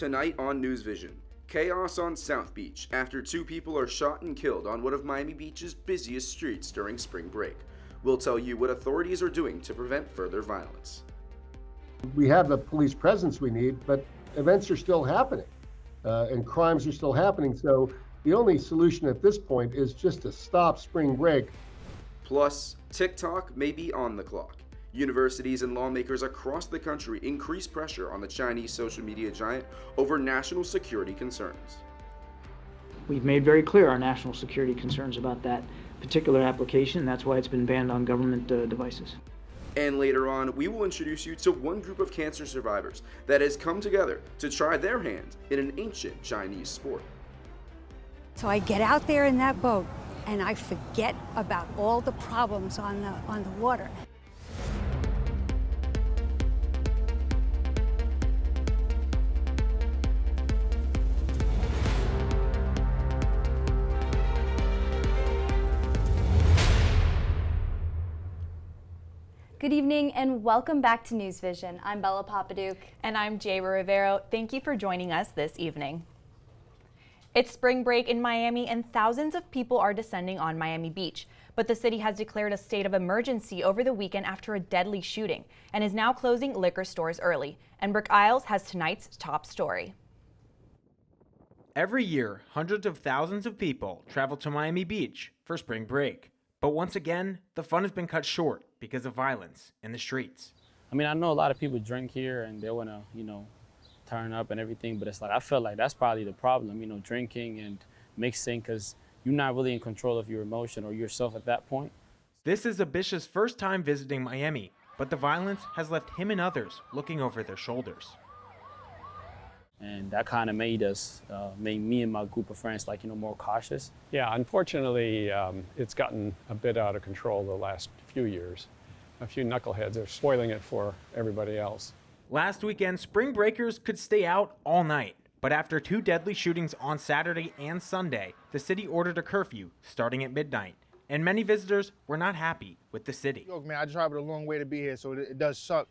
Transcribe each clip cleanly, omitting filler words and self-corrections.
Tonight on NewsVision, chaos on South Beach after 2 people are shot and killed on one of Miami Beach's busiest streets during spring break. We'll tell you what authorities are doing to prevent further violence. We have the police presence we need, but events are still happening and crimes are still happening. So the only solution at this point is just to stop spring break. Plus, TikTok may be on the clock. Universities and lawmakers across the country increase pressure on the Chinese social media giant over national security concerns. We've made very clear our national security concerns about that particular application. That's why it's been banned on government devices. And later on, we will introduce you to one group of cancer survivors that has come together to try their hand in an ancient Chinese sport. So I get out there in that boat and I forget about all the problems on the water. Good evening and welcome back to NewsVision. I'm Bella Papaduke. And I'm Jayra Rivero. Thank you for joining us this evening. It's spring break in Miami and thousands of people are descending on Miami Beach. But the city has declared a state of emergency over the weekend after a deadly shooting and is now closing liquor stores early. And Brooke Isles has tonight's top story. Every year, hundreds of thousands of people travel to Miami Beach for spring break. But once again, the fun has been cut short because of violence in the streets. I mean, I know a lot of people drink here and they want to, turn up and everything, but it's like, I feel like that's probably the problem, drinking and mixing, because you're not really in control of your emotion or yourself at that point. This is Abish's first time visiting Miami, but the violence has left him and others looking over their shoulders. And that kind of made me and my group of friends, more cautious. Yeah, unfortunately, it's gotten a bit out of control the last few years. A few knuckleheads are spoiling it for everybody else. Last weekend, spring breakers could stay out all night. But after 2 deadly shootings on Saturday and Sunday, the city ordered a curfew starting at midnight. And many visitors were not happy with the city. Look, man, I traveled a long way to be here, so it does suck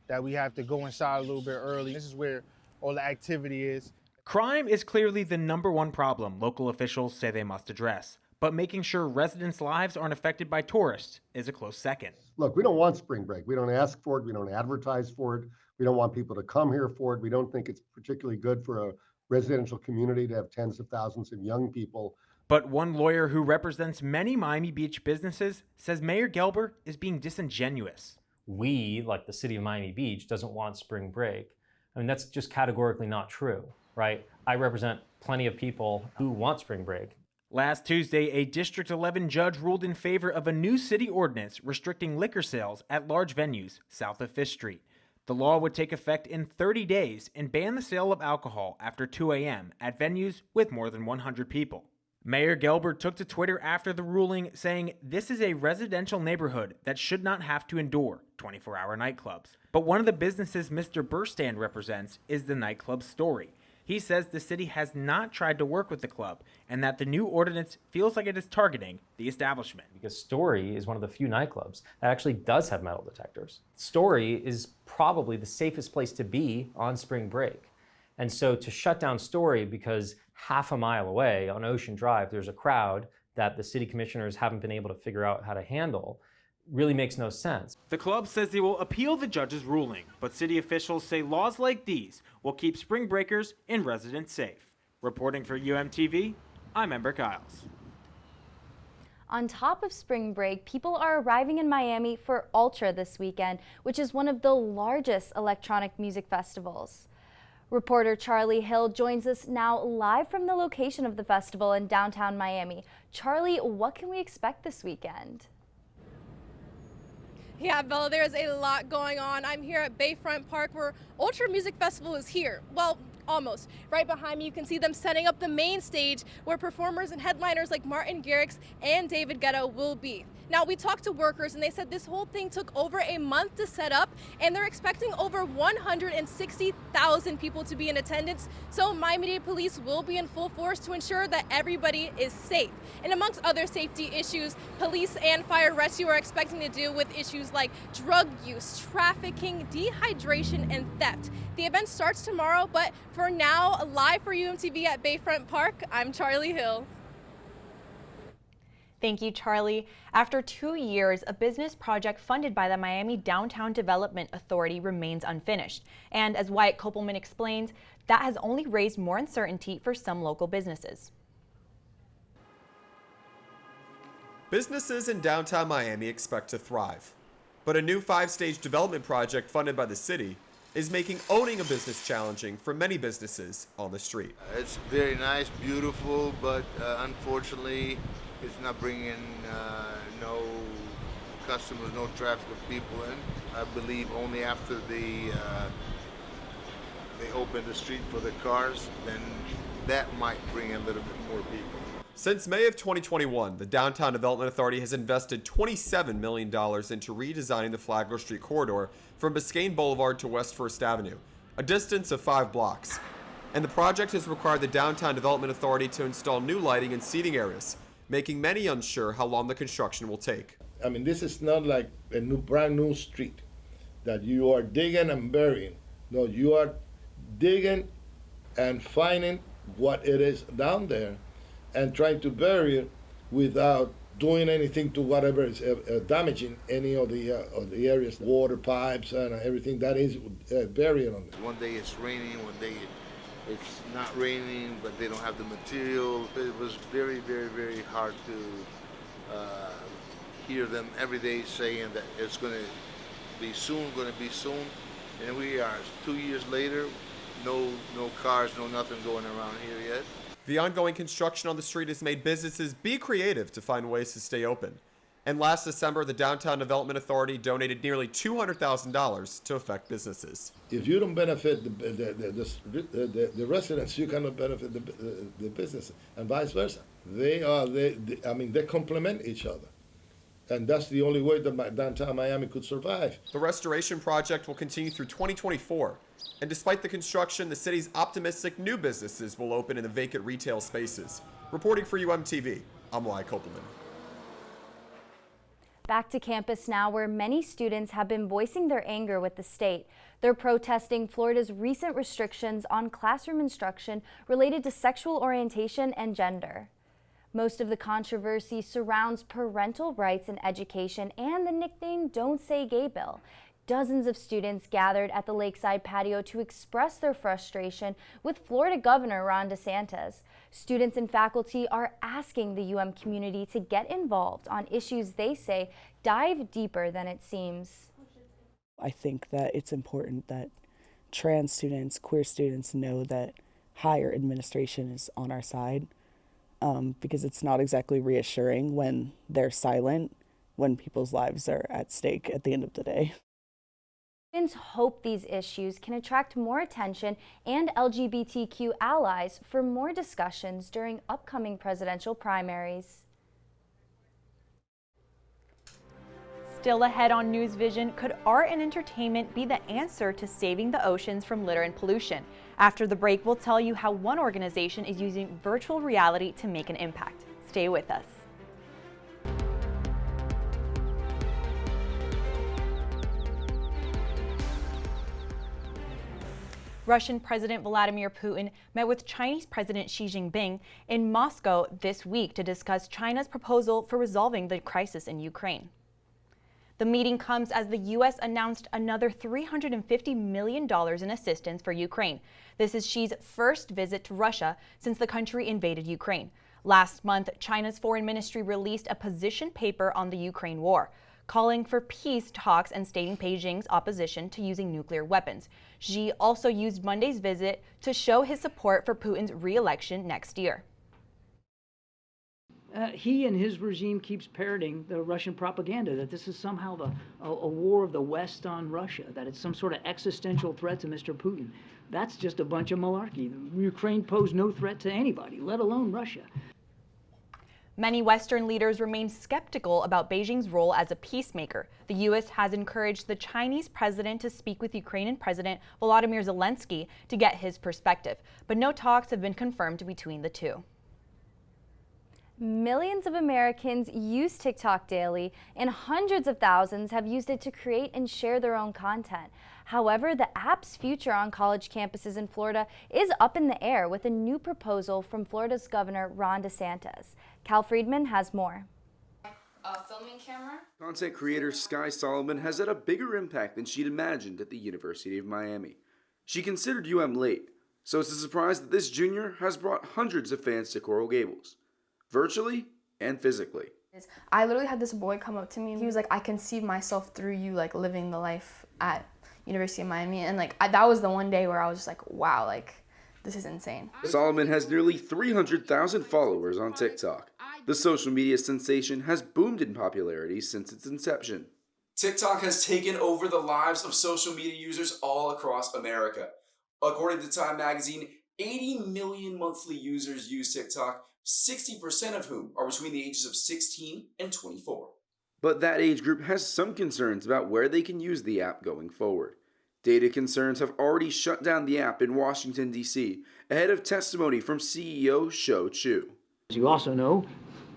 that we have to go inside a little bit early. This is where all the activity is. Crime is clearly the #1 problem local officials say they must address. But making sure residents' lives aren't affected by tourists is a close second. Look, we don't want spring break. We don't ask for it. We don't advertise for it. We don't want people to come here for it. We don't think it's particularly good for a residential community to have tens of thousands of young people. But one lawyer who represents many Miami Beach businesses says Mayor Gelber is being disingenuous. We, like the city of Miami Beach, doesn't want spring break. I mean, that's just categorically not true, right? I represent plenty of people who want spring break. Last Tuesday, a District 11 judge ruled in favor of a new city ordinance restricting liquor sales at large venues south of 5th Street. The law would take effect in 30 days and ban the sale of alcohol after 2 a.m. at venues with more than 100 people. Mayor Gelber took to Twitter after the ruling, saying this is a residential neighborhood that should not have to endure 24-hour nightclubs. But one of the businesses Mr. Burstand represents is the nightclub Story. He says the city has not tried to work with the club and that the new ordinance feels like it is targeting the establishment. Because Story is one of the few nightclubs that actually does have metal detectors. Story is probably the safest place to be on spring break. And so to shut down Story because half a mile away on Ocean Drive, there's a crowd that the city commissioners haven't been able to figure out how to handle really makes no sense. The club says they will appeal the judge's ruling, but city officials say laws like these will keep spring breakers and residents safe. Reporting for UMTV, I'm Ember Kiles. On top of spring break, people are arriving in Miami for Ultra this weekend, which is one of the largest electronic music festivals. Reporter Charlie Hill joins us now live from the location of the festival in downtown Miami. Charlie, what can we expect this weekend? Yeah, Bella, there's a lot going on. I'm here at Bayfront Park where Ultra Music Festival is here. Well, almost. Right behind me, you can see them setting up the main stage where performers and headliners like Martin Garrix and David Guetta will be. Now, we talked to workers and they said this whole thing took over a month to set up and they're expecting over 160,000 people to be in attendance. So Miami-Dade police will be in full force to ensure that everybody is safe. And amongst other safety issues, police and fire rescue are expecting to deal with issues like drug use, trafficking, dehydration, and theft. The event starts tomorrow, but for now, live for UMTV at Bayfront Park, I'm Charlie Hill. Thank you, Charlie. After 2 years, a business project funded by the Miami Downtown Development Authority remains unfinished. And as Wyatt Kopelman explains, that has only raised more uncertainty for some local businesses. Businesses in downtown Miami expect to thrive. But a new 5-stage development project funded by the city is making owning a business challenging for many businesses on the street. It's very nice, beautiful, but unfortunately, it's not bringing no customers, no traffic of people in. I believe only after they open the street for the cars, then that might bring a little bit more people. Since May of 2021, the Downtown Development Authority has invested $27 million into redesigning the Flagler Street corridor from Biscayne Boulevard to West 1st Avenue, a distance of 5 blocks. And the project has required the Downtown Development Authority to install new lighting and seating areas, making many unsure how long the construction will take. I mean, this is not like a brand new street that you are digging and burying. No, you are digging and finding what it is down there and trying to bury it without doing anything to whatever is damaging any of the areas, water pipes and everything that is buried on there. One day it's raining, one day it's not raining, but they don't have the material. It was very, very, very hard to hear them every day saying that it's going to be soon, and we are 2 years later, no cars, no nothing going around here yet. The ongoing construction on the street has made businesses be creative to find ways to stay open. And last December, the Downtown Development Authority donated nearly $200,000 to affect businesses. If you don't benefit the residents, you cannot benefit the business, and vice versa. They complement each other. And that's the only way that downtown Miami could survive. The restoration project will continue through 2024. And despite the construction, the city's optimistic new businesses will open in the vacant retail spaces. Reporting for UMTV, I'm Wyatt Kopelman. Back to campus now, where many students have been voicing their anger with the state. They're protesting Florida's recent restrictions on classroom instruction related to sexual orientation and gender. Most of the controversy surrounds parental rights in education and the nickname Don't Say Gay bill. Dozens of students gathered at the Lakeside patio to express their frustration with Florida Governor Ron DeSantis. Students and faculty are asking the UM community to get involved on issues they say dive deeper than it seems. I think that it's important that trans students, queer students know that higher administration is on our side, because it's not exactly reassuring when they're silent, when people's lives are at stake at the end of the day. Students hope these issues can attract more attention and LGBTQ allies for more discussions during upcoming presidential primaries. Still ahead on NewsVision, could art and entertainment be the answer to saving the oceans from litter and pollution? After the break, we'll tell you how one organization is using virtual reality to make an impact. Stay with us. Russian President Vladimir Putin met with Chinese President Xi Jinping in Moscow this week to discuss China's proposal for resolving the crisis in Ukraine. The meeting comes as the U.S. announced another $350 million in assistance for Ukraine. This is Xi's first visit to Russia since the country invaded Ukraine. Last month, China's foreign ministry released a position paper on the Ukraine war, calling for peace talks and stating Beijing's opposition to using nuclear weapons. Xi also used Monday's visit to show his support for Putin's re-election next year. He and his regime keeps parroting the Russian propaganda that this is somehow a war of the West on Russia, that it's some sort of existential threat to Mr. Putin. That's just a bunch of malarkey. Ukraine posed no threat to anybody, let alone Russia. Many Western leaders remain skeptical about Beijing's role as a peacemaker. The U.S. has encouraged the Chinese president to speak with Ukrainian President Volodymyr Zelensky to get his perspective, but no talks have been confirmed between the two. Millions of Americans use TikTok daily, and hundreds of thousands have used it to create and share their own content. However, the app's future on college campuses in Florida is up in the air with a new proposal from Florida's Governor Ron DeSantis. Cal Friedman has more. Filming camera. Content creator Sky Solomon has had a bigger impact than she'd imagined at the University of Miami. She considered late, so it's a surprise that this junior has brought hundreds of fans to Coral Gables, virtually and physically. I literally had this boy come up to me and he was like, I can see myself through you, like living the life at University of Miami. And like that was the one day where I was just like, wow, like this is insane. Solomon has nearly 300,000 followers on TikTok. The social media sensation has boomed in popularity since its inception. TikTok has taken over the lives of social media users all across America. According to Time magazine, 80 million monthly users use TikTok, 60% of whom are between the ages of 16 and 24. But that age group has some concerns about where they can use the app going forward. Data concerns have already shut down the app in Washington, D.C., ahead of testimony from CEO Shou Chu. As you also know,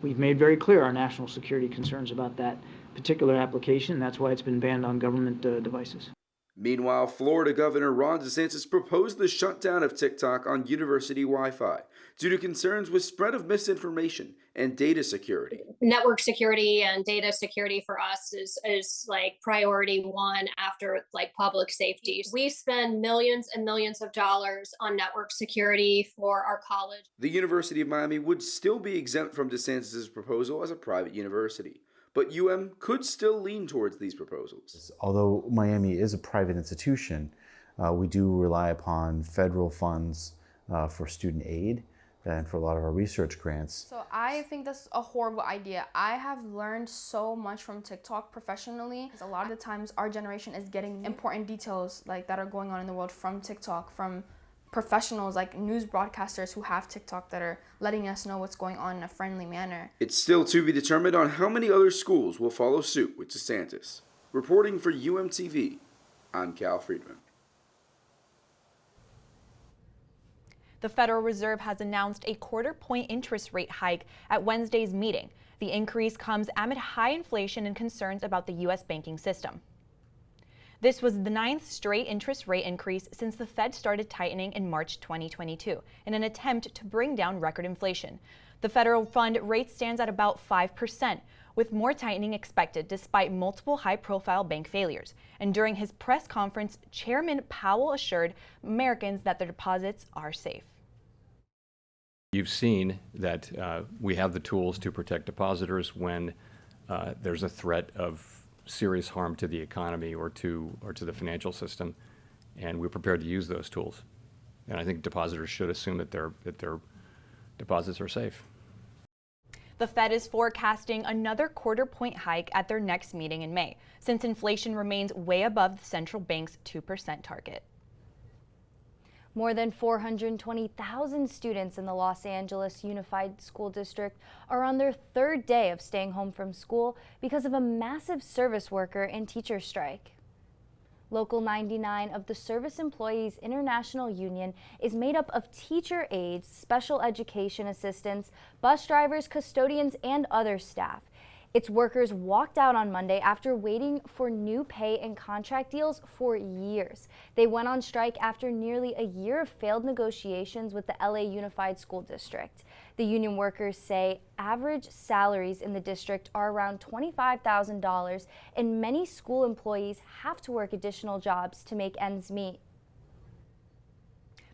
we've made very clear our national security concerns about that particular application. That's why it's been banned on government devices. Meanwhile, Florida Governor Ron DeSantis proposed the shutdown of TikTok on university Wi-Fi due to concerns with spread of misinformation and data security. Network security and data security for us is like priority one after like public safety. We spend millions and millions of dollars on network security for our college. The University of Miami would still be exempt from DeSantis' proposal as a private university, but UM could still lean towards these proposals. Although Miami is a private institution, we do rely upon federal funds for student aid and for a lot of our research grants. So I think that's a horrible idea. I have learned so much from TikTok professionally. A lot of the times our generation is getting important details like that are going on in the world from TikTok, from professionals like news broadcasters who have TikTok that are letting us know what's going on in a friendly manner. It's still to be determined on how many other schools will follow suit with DeSantis. Reporting for UMTV, I'm Cal Friedman. The Federal Reserve has announced a quarter-point interest rate hike at Wednesday's meeting. The increase comes amid high inflation and concerns about the U.S. banking system. This was the 9th straight interest rate increase since the Fed started tightening in March 2022 in an attempt to bring down record inflation. The federal fund rate stands at about 5%, with more tightening expected despite multiple high-profile bank failures. And during his press conference, Chairman Powell assured Americans that their deposits are safe. You've seen that we have the tools to protect depositors when there's a threat of serious harm to the economy or to the financial system, and we're prepared to use those tools. And I think depositors should assume that their deposits are safe. The Fed is forecasting another quarter-point hike at their next meeting in May, since inflation remains way above the central bank's 2% target. More than 420,000 students in the Los Angeles Unified School District are on their 3rd day of staying home from school because of a massive service worker and teacher strike. Local 99 of the Service Employees International Union is made up of teacher aides, special education assistants, bus drivers, custodians, and other staff. Its workers walked out on Monday after waiting for new pay and contract deals for years. They went on strike after nearly a year of failed negotiations with the LA Unified School District. The union workers say average salaries in the district are around $25,000, and many school employees have to work additional jobs to make ends meet.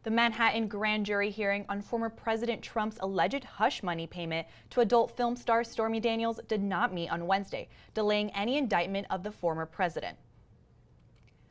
The Manhattan grand jury hearing on former President Trump's alleged hush money payment to adult film star Stormy Daniels did not meet on Wednesday, delaying any indictment of the former president.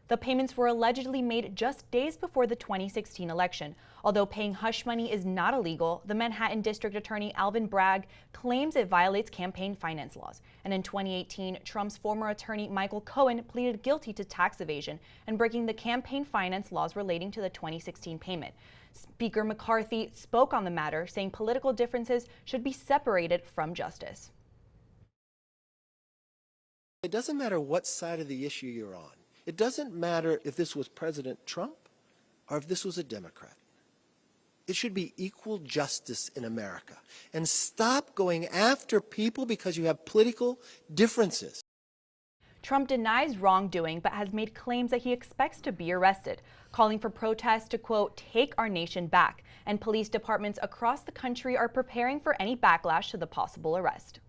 The payments were allegedly made just days before the 2016 election. Although paying hush money is not illegal, the Manhattan District Attorney Alvin Bragg claims it violates campaign finance laws. And in 2018, Trump's former attorney Michael Cohen pleaded guilty to tax evasion and breaking the campaign finance laws relating to the 2016 payment. Speaker McCarthy spoke on the matter, saying political differences should be separated from justice. It doesn't matter what side of the issue you're on. It doesn't matter if this was President Trump or if this was a Democrat. It should be equal justice in America. And stop going after people because you have political differences. Trump denies wrongdoing but has made claims that he expects to be arrested, calling for protests to, quote, take our nation back. And police departments across the country are preparing for any backlash to the possible arrest.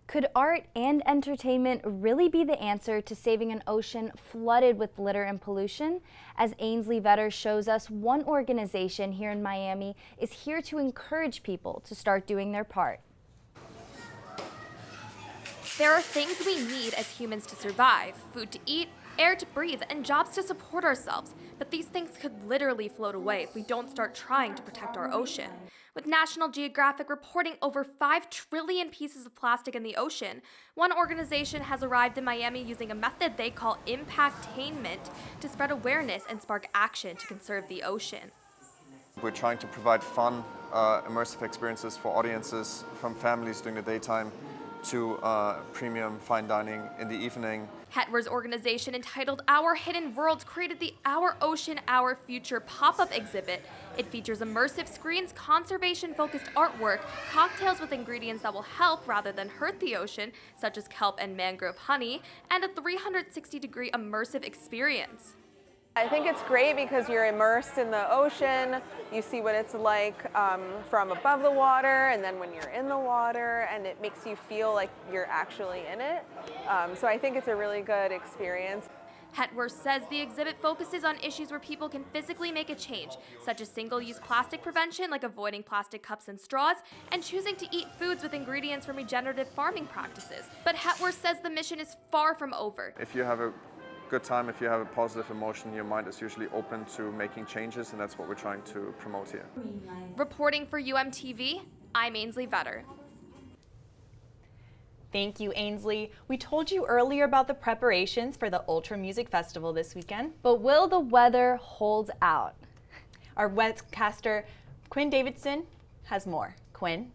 Could art and entertainment really be the answer to saving an ocean flooded with litter and pollution? As Ainsley Vetter shows us, one organization here in Miami is here to encourage people to start doing their part. There are things we need as humans to survive: food to eat, air to breathe, and jobs to support ourselves. But these things could literally float away if we don't start trying to protect our ocean. With National Geographic reporting over 5 trillion pieces of plastic in the ocean, one organization has arrived in Miami using a method they call impactainment to spread awareness and spark action to conserve the ocean. We're trying to provide fun, immersive experiences for audiences, from families during the daytime to premium fine dining in the evening. Hetwer's organization, entitled Our Hidden Worlds, created the Our Ocean, Our Future pop-up exhibit. It features immersive screens, conservation-focused artwork, cocktails with ingredients that will help rather than hurt the ocean, such as kelp and mangrove honey, and a 360-degree immersive experience. I think it's great because you're immersed in the ocean. You see what it's like from above the water, and then when you're in the water, and it makes you feel like you're actually in it. So I think it's a really good experience. Hetwer says the exhibit focuses on issues where people can physically make a change, such as single-use plastic prevention, like avoiding plastic cups and straws, and choosing to eat foods with ingredients from regenerative farming practices. But Hetwer says the mission is far from over. If you have a good time, if you have a positive emotion, your mind is usually open to making changes, and that's what we're trying to promote here. Reporting for UMTV, I'm Ainsley Vetter. Thank you, Ainsley. We told you earlier about the preparations for the Ultra Music Festival this weekend. But will the weather hold out? Our webcaster, Quinn Davidson, has more. Quinn?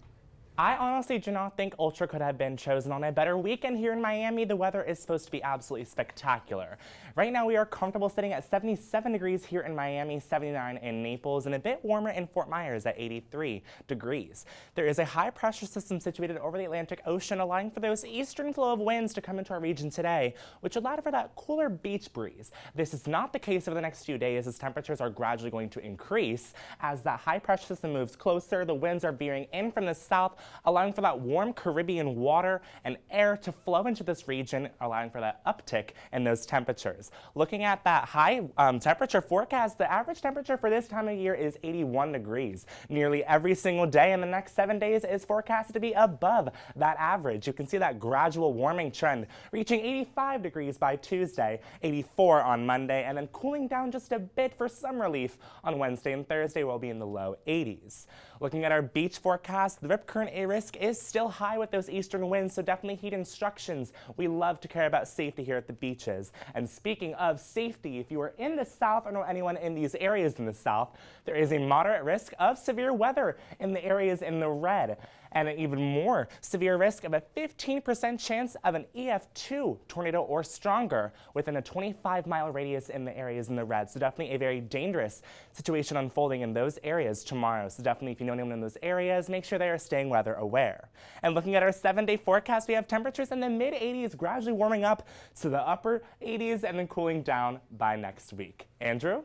I honestly do not think Ultra could have been chosen on a better weekend here in Miami. The weather is supposed to be absolutely spectacular. Right now we are comfortable sitting at 77 degrees here in Miami, 79 in Naples, and a bit warmer in Fort Myers at 83 degrees. There is a high pressure system situated over the Atlantic Ocean, allowing for those eastern flow of winds to come into our region today, which allowed for that cooler beach breeze. This is not the case over the next few days, as temperatures are gradually going to increase. As that high pressure system moves closer, the winds are veering in from the south, allowing for that warm Caribbean water and air to flow into this region, allowing for that uptick in those temperatures. Looking at that high temperature forecast, the average temperature for this time of year is 81 degrees. Nearly every single day in the next 7 days is forecasted to be above that average. You can see that gradual warming trend, reaching 85 degrees by Tuesday, 84 on Monday, and then cooling down just a bit for some relief on Wednesday and Thursday. We'll be in the low 80s. Looking at our beach forecast, the rip current risk is still high with those eastern winds, so definitely heed instructions. We love to care about safety here at the beaches. And speaking of safety, if you are in the south or know anyone in these areas in the south, there is a moderate risk of severe weather in the areas in the red, and an even more severe risk of a 15% chance of an EF2 tornado or stronger within a 25-mile radius in the areas in the red. So definitely a very dangerous situation unfolding in those areas tomorrow. So definitely, if you know anyone in those areas, make sure they are staying weather aware. And looking at our 7-day forecast, we have temperatures in the mid-80s, gradually warming up to the upper 80s and then cooling down by next week. Andrew?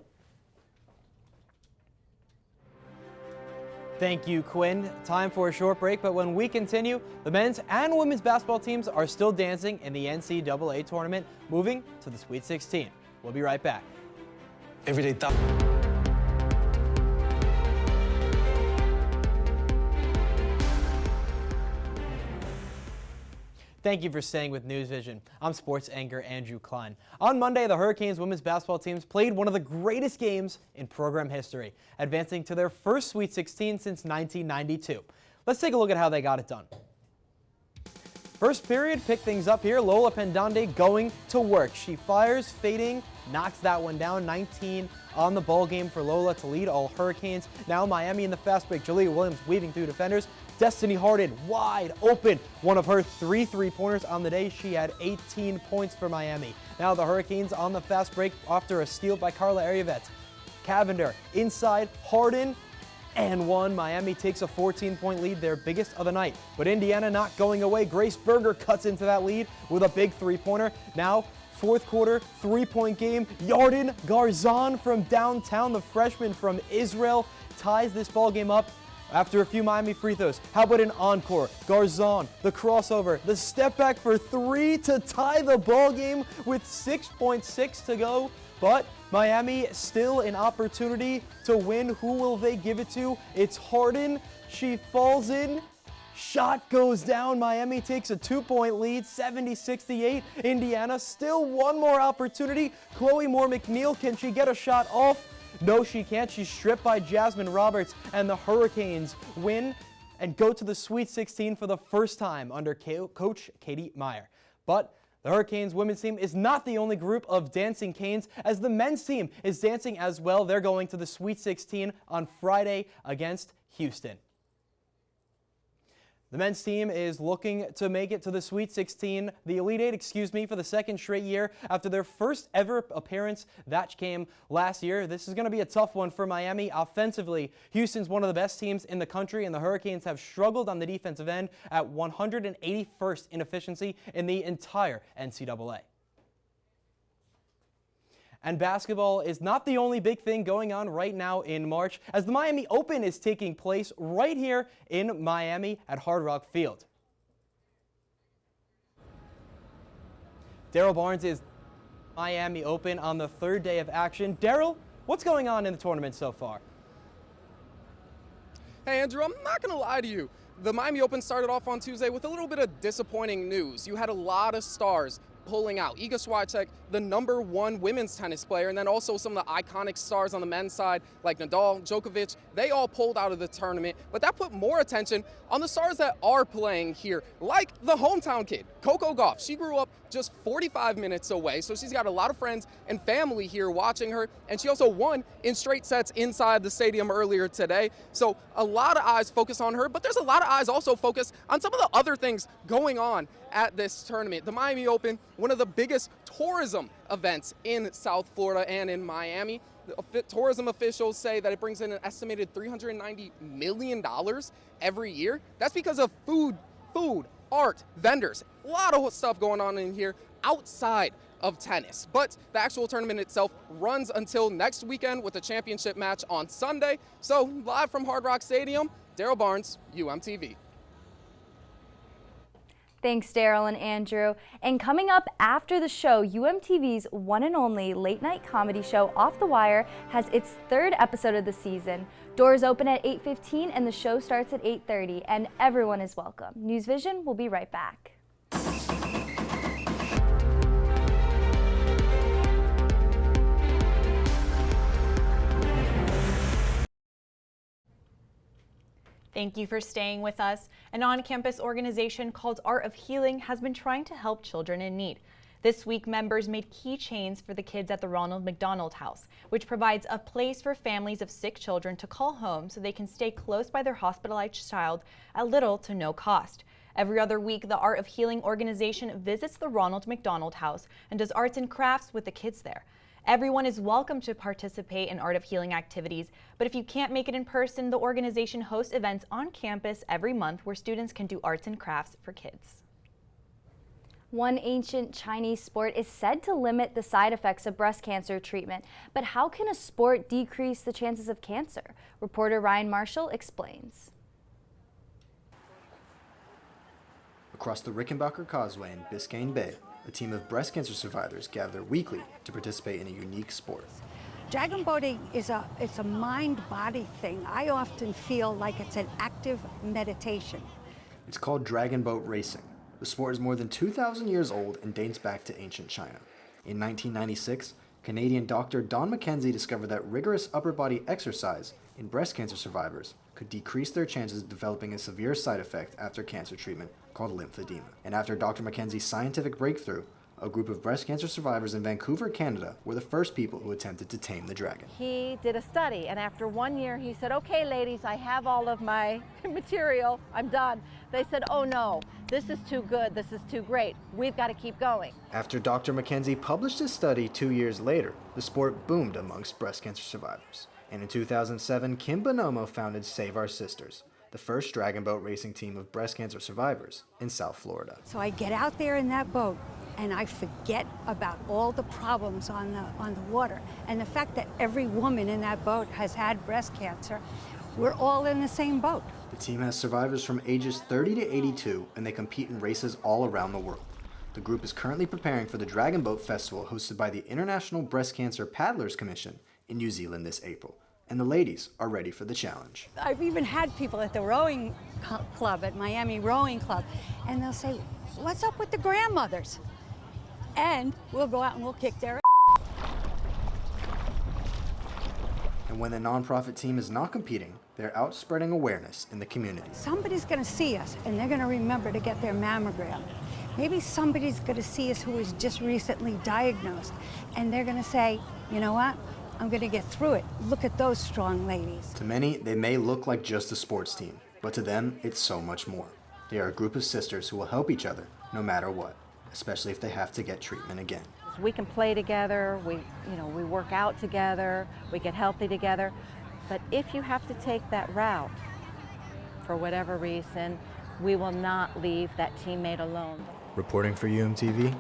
Thank you, Quinn. Time for a short break, but when we continue, the men's and women's basketball teams are still dancing in the NCAA tournament, moving to the Sweet 16. We'll be right back. Everyday thought. Thank you for staying with NewsVision. I'm sports anchor Andrew Klein. On Monday, the Hurricanes women's basketball teams played one of the greatest games in program history, advancing to their first Sweet 16 since 1992. Let's take a look at how they got it done. First period, pick things up here. Lola Pendande going to work. She fires, fading, knocks that one down. 19 on the ball game for Lola to lead all Hurricanes. Now Miami in the fast break. Jalea Williams weaving through defenders. Destiny Harden wide open. One of her 3 3-pointers on the day. She had 18 points for Miami. Now the Hurricanes on the fast break after a steal by Carla Ariavets. Cavender inside. Harden and one. Miami takes a 14-point lead, their biggest of the night. But Indiana not going away. Grace Berger cuts into that lead with a big three-pointer. Now, fourth quarter, three-point game. Yarden Garzon from downtown, the freshman from Israel, ties this ball game up after a few Miami free throws. How about an encore? Garzon, the crossover, the step back for three to tie the ball game with 6.6 to go. But Miami still an opportunity to win. Who will they give it to? It's Harden. She falls in. Shot goes down. Miami takes a 2-point lead, 70-68. Indiana still one more opportunity. Chloe Moore McNeil, can she get a shot off? No, she can't. She's stripped by Jasmine Roberts, and the Hurricanes win and go to the Sweet 16 for the first time under Coach Katie Meyer. But the Hurricanes women's team is not the only group of dancing canes, as the men's team is dancing as well. They're going to the Sweet 16 on Friday against Houston. The men's team is looking to make it to the Sweet 16, the Elite Eight, for the second straight year after their first ever appearance that came last year. This is going to be a tough one for Miami offensively. Houston's one of the best teams in the country, and the Hurricanes have struggled on the defensive end at 181st in efficiency in the entire NCAA. And basketball is not the only big thing going on right now in March, as the Miami Open is taking place right here in Miami at Hard Rock Field. Daryl Barnes is Miami Open on the third day of action. Daryl, what's going on in the tournament so far? Hey Andrew, I'm not going to lie to you. The Miami Open started off on Tuesday with a little bit of disappointing news. You had a lot of stars pulling out. Iga Swiatek, the #1 women's tennis player, and then also some of the iconic stars on the men's side like Nadal, Djokovic, they all pulled out of the tournament. But that put more attention on the stars that are playing here, like the hometown kid, Coco Gauff. She grew up just 45 minutes away, so she's got a lot of friends and family here watching her, and she also won in straight sets inside the stadium earlier today. So a lot of eyes focus on her, but there's a lot of eyes also focused on some of the other things going on at this tournament. The Miami Open, one of the biggest tourism events in South Florida and in Miami. The tourism officials say that it brings in an estimated $390 million every year. That's because of food, art, vendors, a lot of stuff going on in here outside of tennis. But the actual tournament itself runs until next weekend with a championship match on Sunday. So live from Hard Rock Stadium, Daryl Barnes, UMTV. Thanks, Daryl and Andrew. And coming up after the show, UMTV's one and only late-night comedy show, Off the Wire, has its third episode of the season. Doors open at 8:15 and the show starts at 8:30, and everyone is welcome. NewsVision will be right back. Thank you for staying with us. An on-campus organization called Art of Healing has been trying to help children in need. This week, members made keychains for the kids at the Ronald McDonald House, which provides a place for families of sick children to call home so they can stay close by their hospitalized child at little to no cost. Every other week, the Art of Healing organization visits the Ronald McDonald House and does arts and crafts with the kids there. Everyone is welcome to participate in Art of Healing activities, but if you can't make it in person, the organization hosts events on campus every month where students can do arts and crafts for kids. One ancient Chinese sport is said to limit the side effects of breast cancer treatment, but how can a sport decrease the chances of cancer? Reporter Ryan Marshall explains. Across the Rickenbacker Causeway in Biscayne Bay, a team of breast cancer survivors gather weekly to participate in a unique sport. Dragon boating is a mind-body thing. I often feel like it's an active meditation. It's called dragon boat racing. The sport is more than 2,000 years old and dates back to ancient China. In 1996, Canadian doctor Don McKenzie discovered that rigorous upper body exercise in breast cancer survivors could decrease their chances of developing a severe side effect after cancer treatment called lymphedema. And after Dr. McKenzie's scientific breakthrough, a group of breast cancer survivors in Vancouver, Canada, were the first people who attempted to tame the dragon. He did a study, and after 1 year, he said, okay, ladies, I have all of my material, I'm done. They said, oh no, this is too good, this is too great, we've got to keep going. After Dr. McKenzie published his study 2 years later, the sport boomed amongst breast cancer survivors. And in 2007, Kim Bonomo founded Save Our Sisters, the first dragon boat racing team of breast cancer survivors in South Florida. So I get out there in that boat and I forget about all the problems on the water. And the fact that every woman in that boat has had breast cancer, we're all in the same boat. The team has survivors from ages 30 to 82, and they compete in races all around the world. The group is currently preparing for the Dragon Boat Festival hosted by the International Breast Cancer Paddlers Commission in New Zealand this April. And the ladies are ready for the challenge. I've even had people at the rowing club, at Miami Rowing Club, and they'll say, "What's up with the grandmothers?" And we'll go out and we'll kick their ass. And when the nonprofit team is not competing, they're out spreading awareness in the community. Somebody's going to see us, and they're going to remember to get their mammogram. Maybe somebody's going to see us who was just recently diagnosed, and they're going to say, "You know what? I'm going to get through it. Look at those strong ladies." To many, they may look like just a sports team, but to them, it's so much more. They are a group of sisters who will help each other no matter what, especially if they have to get treatment again. We can play together, we work out together, we get healthy together. But if you have to take that route, for whatever reason, we will not leave that teammate alone. Reporting for UMTV,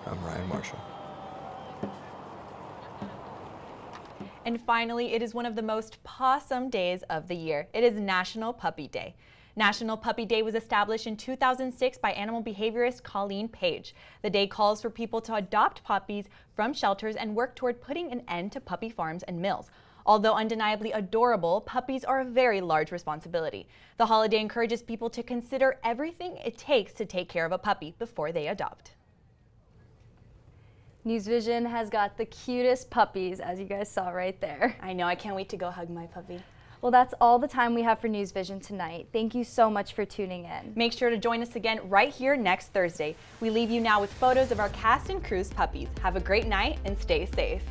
I'm Ryan Marshall. And finally, it is one of the most pawsome days of the year. It is National Puppy Day. National Puppy Day was established in 2006 by animal behaviorist Colleen Page. The day calls for people to adopt puppies from shelters and work toward putting an end to puppy farms and mills. Although undeniably adorable, puppies are a very large responsibility. The holiday encourages people to consider everything it takes to take care of a puppy before they adopt. NewsVision has got the cutest puppies, as you guys saw right there. I know, I can't wait to go hug my puppy. Well, that's all the time we have for NewsVision tonight. Thank you so much for tuning in. Make sure to join us again right here next Thursday. We leave you now with photos of our cast and crew's puppies. Have a great night and stay safe.